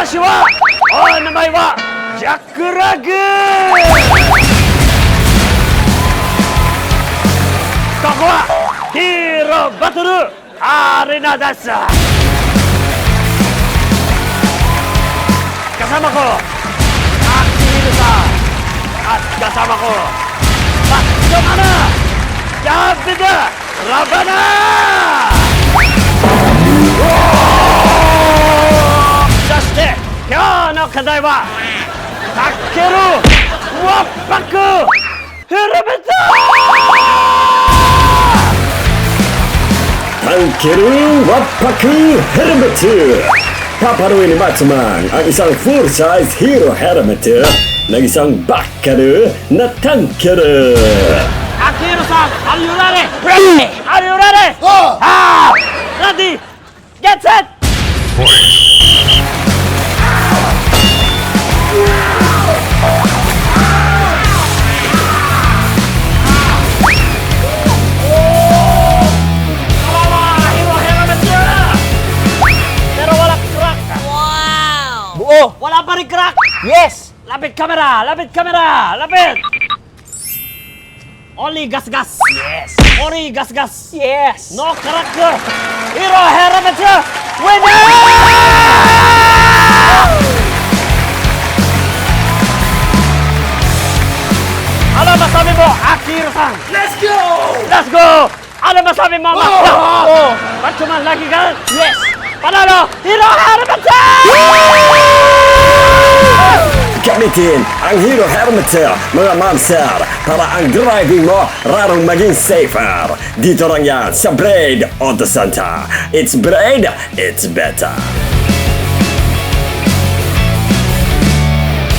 私は名前はジャック・ラグここはヒーローバトルアリーナです。kasama ko aktivitas at kasama ko Pasyomana Yabida Rabana Saste Kyo no kadai wa Takeru Wappaku Hirabeta Tangkeru Wappaku Hirabeta Paparuin ni Matsuman ang isang full-size hero helmet ng isang bakkaru na tangkeru. Akiro-san, are you ready? Ready! Are you ready? Oh! Ready! Get set! Oh! Wala pa rin crack! Yes! Lapit camera! Lapit camera! Lapit! Only gas-gas! Yes! Only gas-gas! Yes! No character! Hero helmet winner! Ano masabi mo, Akiro-san? Let's go! Let's go! Ano masabi mo, Master? Oh! Macho-man, lagi ka? Yes! Panalo! Hero helmet! Gamitin ang hero helmet mga mamsar para ang driving mo rarong maging safer. Dito lang yan sa Braid Auto Center. It's Braid, it's better.